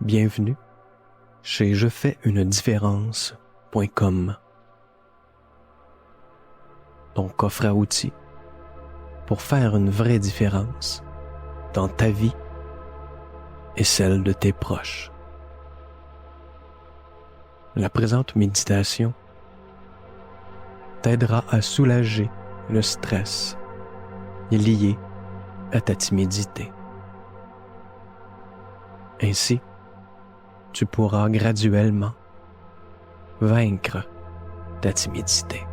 Bienvenue chez jefaisunedifférence.com, ton coffre à outils pour faire une vraie différence dans ta vie et celle de tes proches. La présente méditation t'aidera à soulager le stress lié à ta timidité. Ainsi, tu pourras graduellement vaincre ta timidité.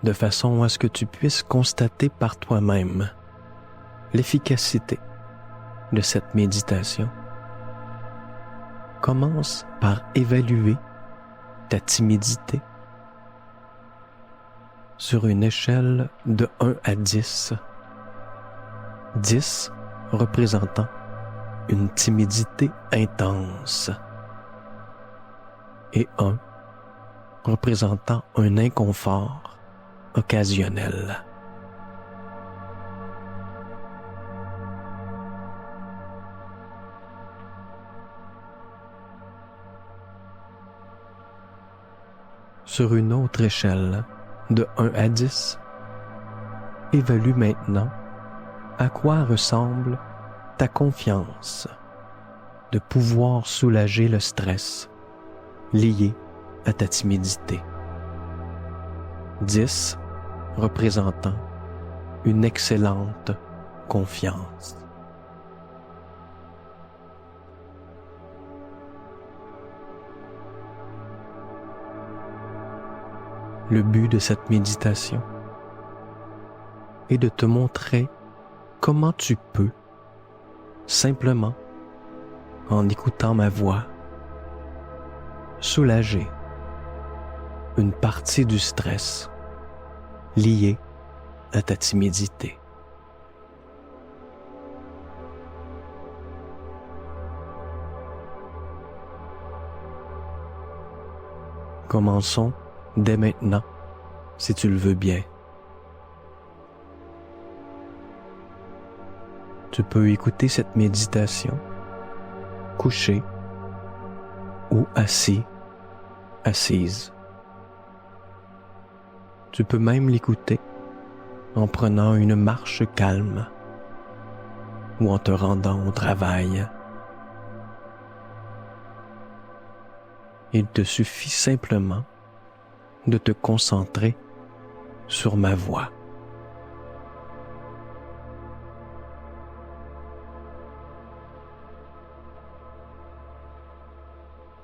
De façon à ce que tu puisses constater par toi-même l'efficacité de cette méditation. Commence par évaluer ta timidité sur une échelle de 1 à 10. 10 représentant une timidité intense et 1 représentant un inconfort occasionnel. Sur une autre échelle de 1 à 10, évalue maintenant à quoi ressemble ta confiance de pouvoir soulager le stress lié à ta timidité. 10 représentant une excellente confiance. Le but de cette méditation est de te montrer comment tu peux, simplement en écoutant ma voix, soulager une partie du stress lié à ta timidité. Commençons dès maintenant, si tu le veux bien. Tu peux écouter cette méditation couché ou assis, assise. Tu peux même l'écouter en prenant une marche calme ou en te rendant au travail. Il te suffit simplement de te concentrer sur ma voix.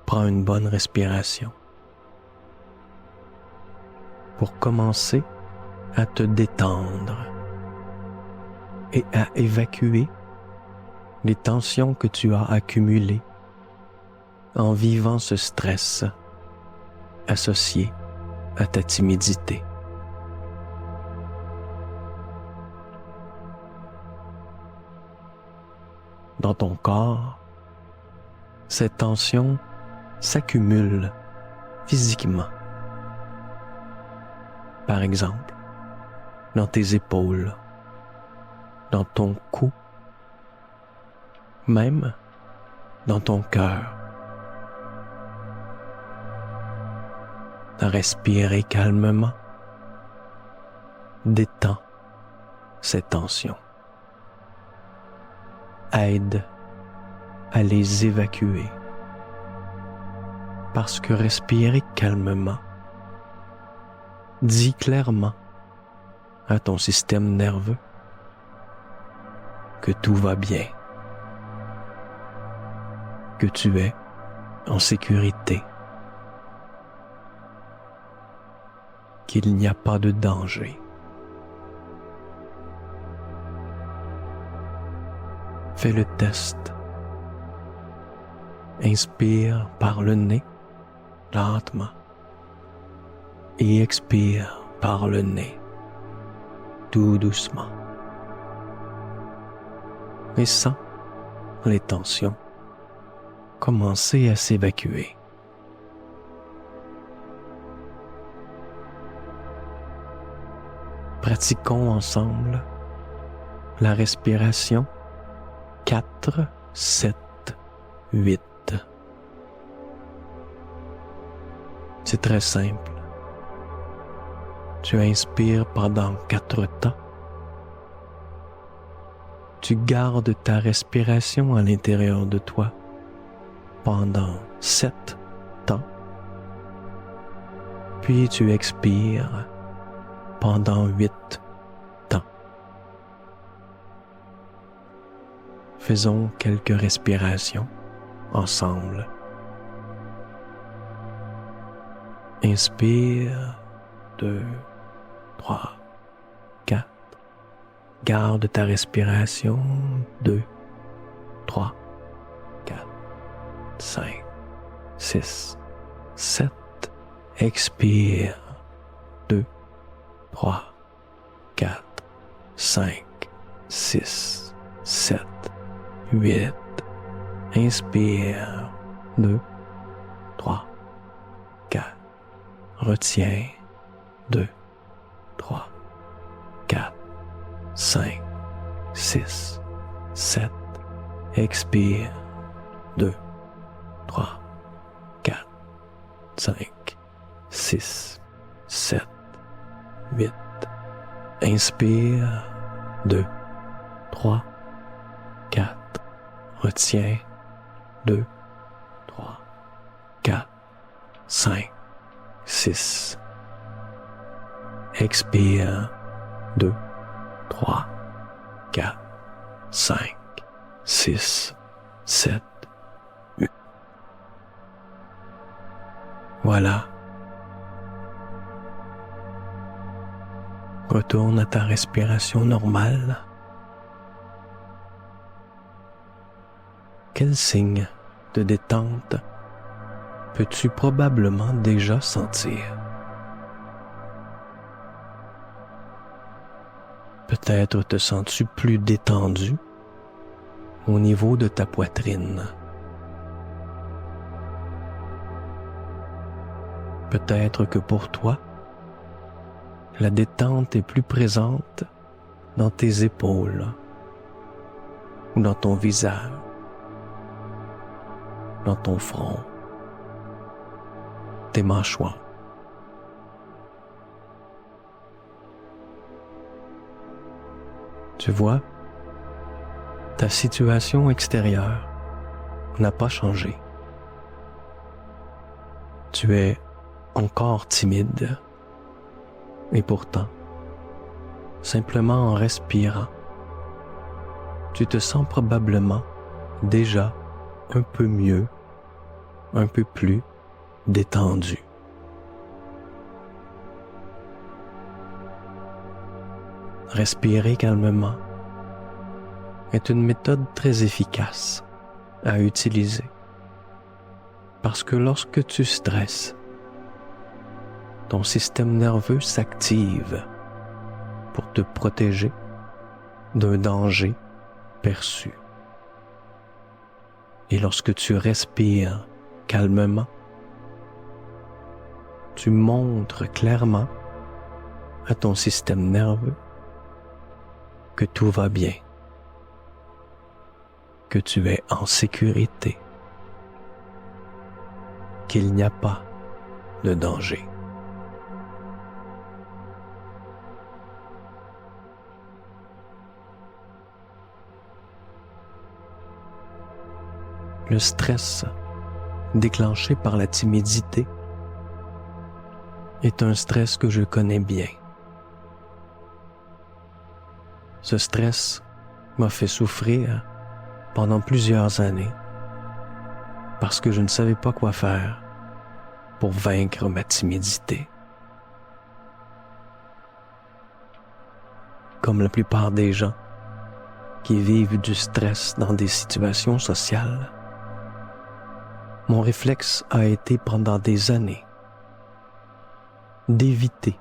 Prends une bonne respiration pour commencer à te détendre et à évacuer les tensions que tu as accumulées en vivant ce stress associé à ta timidité. Dans ton corps, ces tensions s'accumulent physiquement. Par exemple, dans tes épaules, dans ton cou, même dans ton cœur. Respirez calmement. Détends ces tensions. Aide à les évacuer. Parce que respirer calmement dit clairement à ton système nerveux que tout va bien, que tu es en sécurité, qu'il n'y a pas de danger. Fais le test. Inspire par le nez, lentement, et expire par le nez, tout doucement. Et sens les tensions commencer à s'évacuer. Pratiquons ensemble la respiration 4, 7, 8. C'est très simple. Tu inspires pendant 4 temps. Tu gardes ta respiration à l'intérieur de toi pendant 7 temps. Puis tu expires pendant 8 temps. Faisons quelques respirations ensemble. Inspire, 2, 3, 4. Garde ta respiration, 2, 3, 4, 5, 6, 7. Expire, 2, 3, 4, 5, 6, 7, 8. Inspire, 2, 3, 4. Retiens, 2, 3, 4, 5, 6, 7. Expire, 2, 3, 4, 5, 6, 7, 8. Inspire, 2, 3, 4. Retiens, 2, 3, 4, 5, 6. Expire, 2, 3, 4, 5, 6, 7, 8. Voilà. Retourne à ta respiration normale. Quel signe de détente peux-tu probablement déjà sentir? Peut-être te sens-tu plus détendu au niveau de ta poitrine. Peut-être que pour toi, la détente est plus présente dans tes épaules ou dans ton visage, dans ton front, tes mâchoires. Tu vois, ta situation extérieure n'a pas changé. Tu es encore timide et pourtant, simplement en respirant, tu te sens probablement déjà un peu mieux, un peu plus détendu. Respirer calmement est une méthode très efficace à utiliser parce que lorsque tu stresses, ton système nerveux s'active pour te protéger d'un danger perçu. Et lorsque tu respires calmement, tu montres clairement à ton système nerveux que tout va bien, que tu es en sécurité, qu'il n'y a pas de danger. Le stress déclenché par la timidité est un stress que je connais bien. Ce stress m'a fait souffrir pendant plusieurs années parce que je ne savais pas quoi faire pour vaincre ma timidité. Comme la plupart des gens qui vivent du stress dans des situations sociales, mon réflexe a été pendant des années d'éviter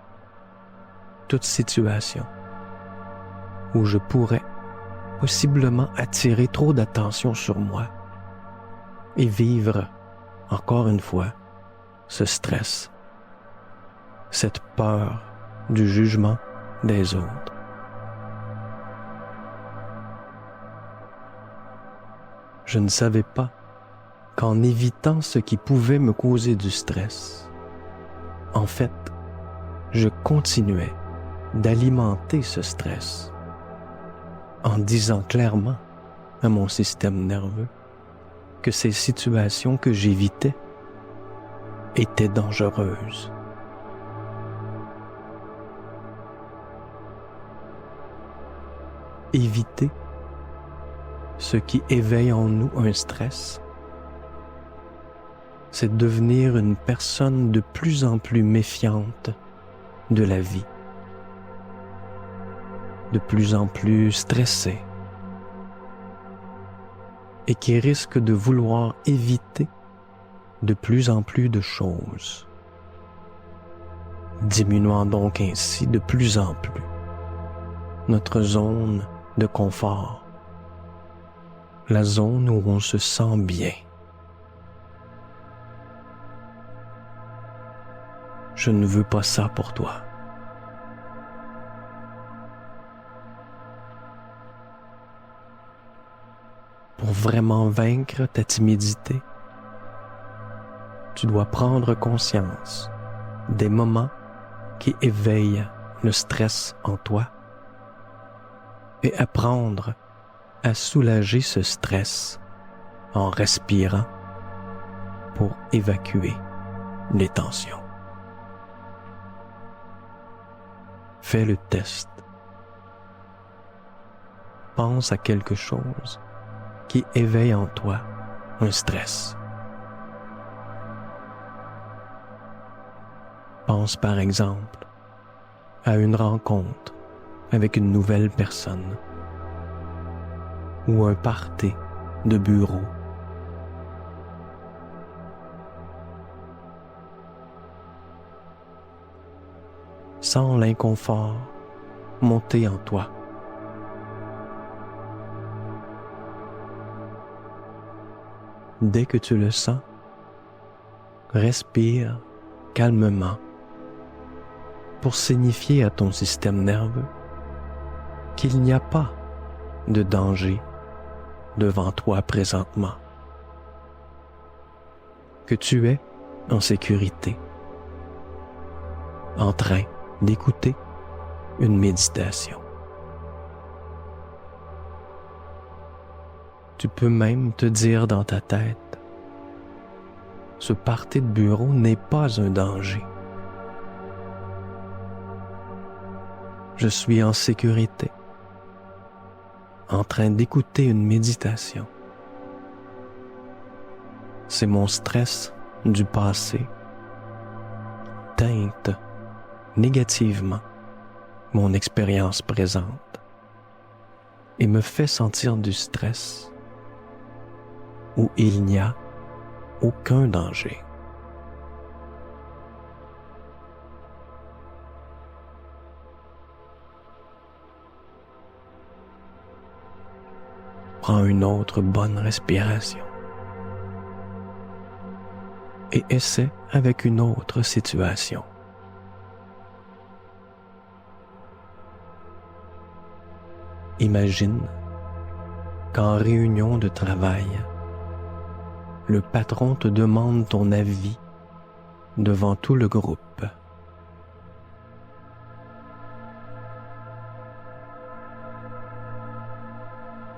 toute situation où je pourrais possiblement attirer trop d'attention sur moi et vivre, encore une fois, ce stress, cette peur du jugement des autres. Je ne savais pas qu'en évitant ce qui pouvait me causer du stress, en fait, je continuais d'alimenter ce stress en disant clairement à mon système nerveux que ces situations que j'évitais étaient dangereuses. Éviter ce qui éveille en nous un stress, c'est devenir une personne de plus en plus méfiante de la vie, de plus en plus stressée, et qui risque de vouloir éviter de plus en plus de choses, diminuant donc ainsi de plus en plus notre zone de confort, la zone où on se sent bien. Je ne veux pas ça pour toi. Pour vraiment vaincre ta timidité, tu dois prendre conscience des moments qui éveillent le stress en toi et apprendre à soulager ce stress en respirant pour évacuer les tensions. Fais le test. Pense à quelque chose qui éveille en toi un stress. Pense par exemple à une rencontre avec une nouvelle personne ou un party de bureau. Sens l'inconfort monter en toi. Dès que tu le sens, respire calmement pour signifier à ton système nerveux qu'il n'y a pas de danger devant toi présentement, que tu es en sécurité, en train d'écouter une méditation. Tu peux même te dire dans ta tête, ce party de bureau n'est pas un danger. Je suis en sécurité, en train d'écouter une méditation. C'est mon stress du passé teinte négativement mon expérience présente et me fait sentir du stress où il n'y a aucun danger. Prends une autre bonne respiration et essaie avec une autre situation. Imagine qu'en réunion de travail, le patron te demande ton avis devant tout le groupe.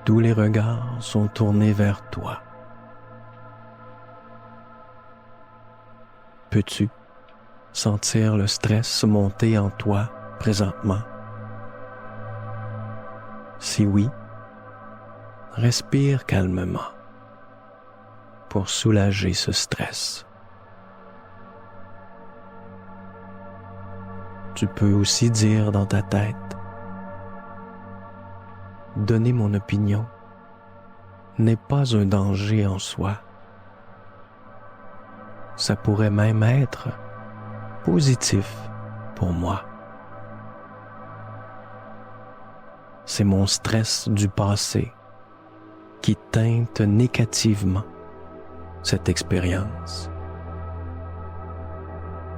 Tous les regards sont tournés vers toi. Peux-tu sentir le stress monter en toi présentement? Si oui, respire calmement pour soulager ce stress. Tu peux aussi dire dans ta tête, donner mon opinion n'est pas un danger en soi. Ça pourrait même être positif pour moi. C'est mon stress du passé qui teinte négativement cette expérience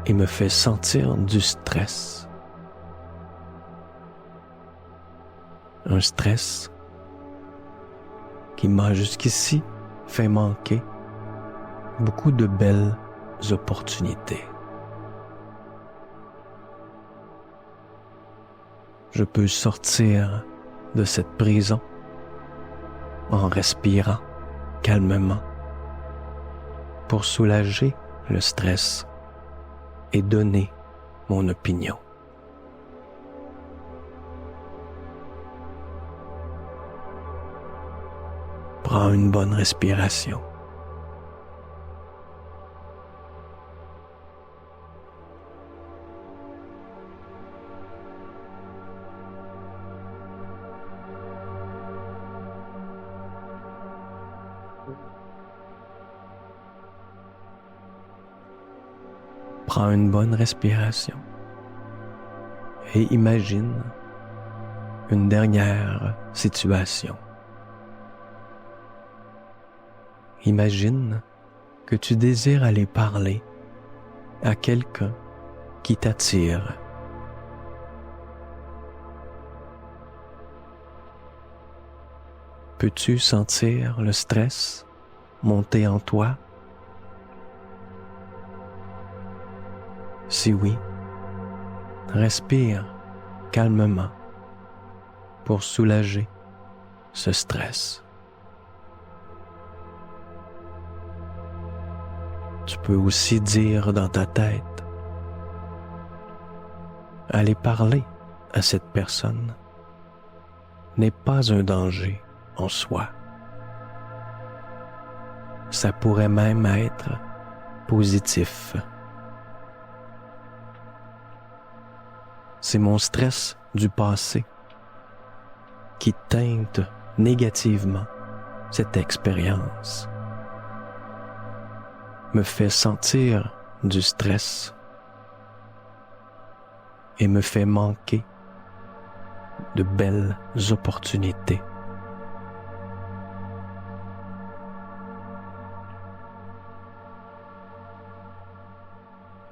et me fait sentir du stress. Un stress qui m'a jusqu'ici fait manquer beaucoup de belles opportunités. Je peux sortir de cette prison en respirant calmement pour soulager le stress et donner mon opinion. Prends une bonne respiration. Prends une bonne respiration et imagine une dernière situation. Imagine que tu désires aller parler à quelqu'un qui t'attire. Peux-tu sentir le stress monter en toi? Si oui, respire calmement pour soulager ce stress. Tu peux aussi dire dans ta tête, aller parler à cette personne n'est pas un danger en soi. Ça pourrait même être positif. C'est mon stress du passé qui teinte négativement cette expérience, me fait sentir du stress et me fait manquer de belles opportunités.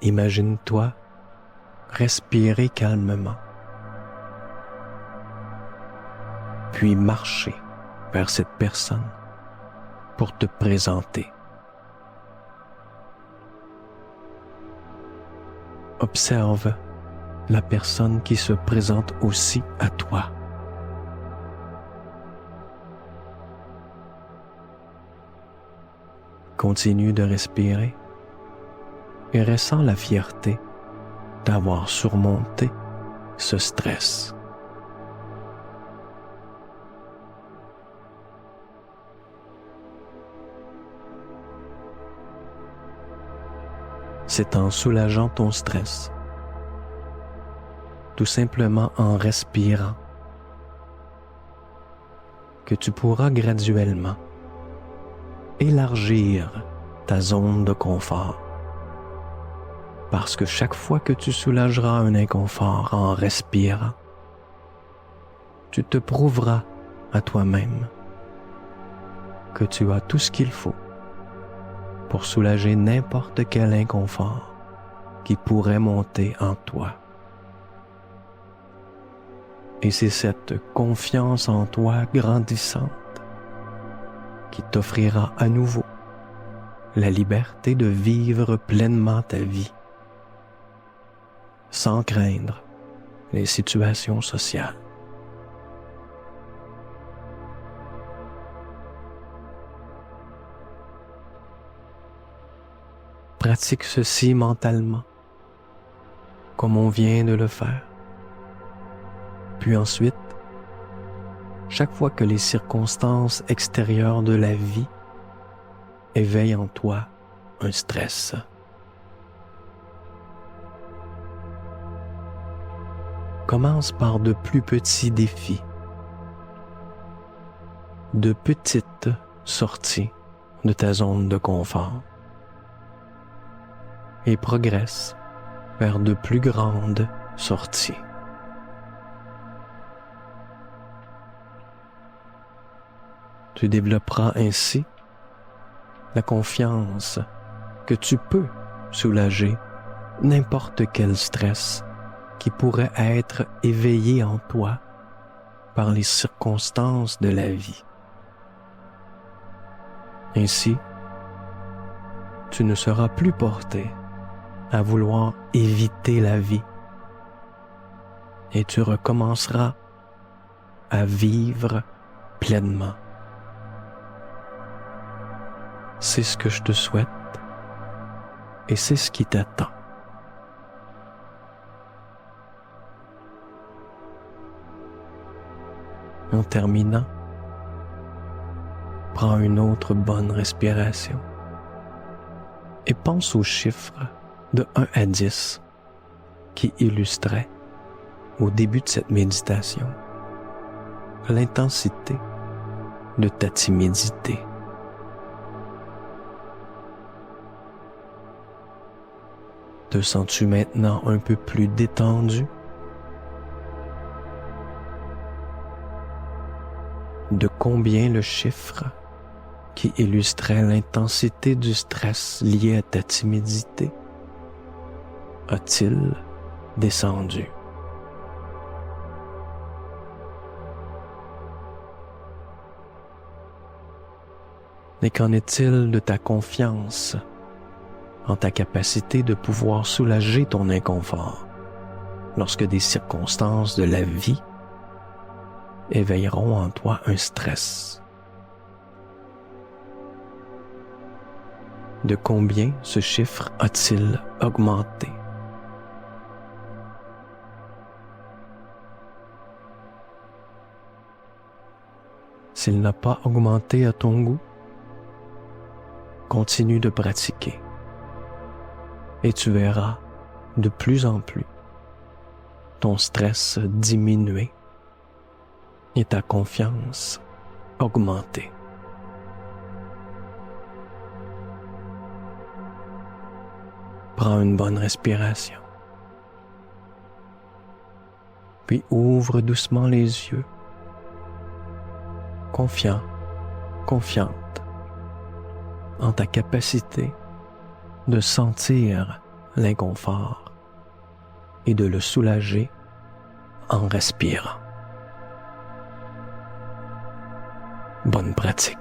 Imagine-toi respirer calmement, puis marcher vers cette personne pour te présenter. Observe la personne qui se présente aussi à toi. Continue de respirer et ressens la fierté d'avoir surmonté ce stress. C'est en soulageant ton stress, tout simplement en respirant, que tu pourras graduellement élargir ta zone de confort. Parce que chaque fois que tu soulageras un inconfort en respirant, tu te prouveras à toi-même que tu as tout ce qu'il faut pour soulager n'importe quel inconfort qui pourrait monter en toi. Et c'est cette confiance en toi grandissante qui t'offrira à nouveau la liberté de vivre pleinement ta vie, sans craindre les situations sociales. Pratique ceci mentalement, comme on vient de le faire. Puis ensuite, chaque fois que les circonstances extérieures de la vie éveillent en toi un stress, commence par de plus petits défis, de petites sorties de ta zone de confort et progresse vers de plus grandes sorties. Tu développeras ainsi la confiance que tu peux soulager n'importe quel stress qui pourrait être éveillé en toi par les circonstances de la vie. Ainsi, tu ne seras plus porté à vouloir éviter la vie et tu recommenceras à vivre pleinement. C'est ce que je te souhaite et c'est ce qui t'attend. En terminant, prends une autre bonne respiration et pense aux chiffres de 1 à 10 qui illustraient, au début de cette méditation, l'intensité de ta timidité. Te sens-tu maintenant un peu plus détendu? De combien le chiffre qui illustrait l'intensité du stress lié à ta timidité a-t-il descendu? Et qu'en est-il de ta confiance en ta capacité de pouvoir soulager ton inconfort lorsque des circonstances de la vie éveilleront en toi un stress? De combien ce chiffre a-t-il augmenté? S'il n'a pas augmenté à ton goût, continue de pratiquer et tu verras de plus en plus ton stress diminuer et ta confiance augmenter. Prends une bonne respiration, puis ouvre doucement les yeux, confiant, confiante en ta capacité de sentir l'inconfort et de le soulager en respirant. Bonne pratique.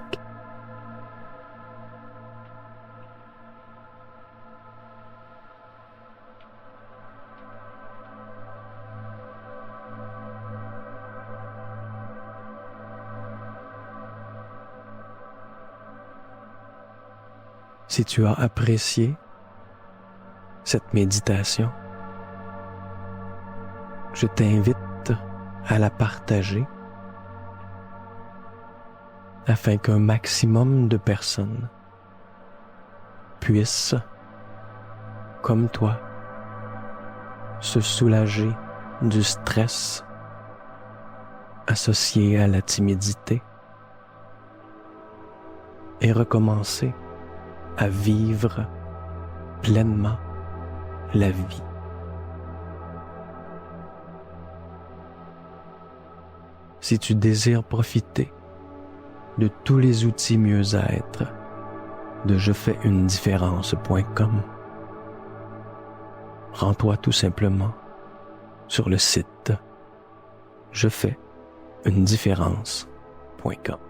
Si tu as apprécié cette méditation, je t'invite à la partager afin qu'un maximum de personnes puissent, comme toi, se soulager du stress associé à la timidité et recommencer à vivre pleinement la vie. Si tu désires profiter de tous les outils mieux-être de jefaisunedifférence.com, rends-toi tout simplement sur le site jefaisunedifférence.com.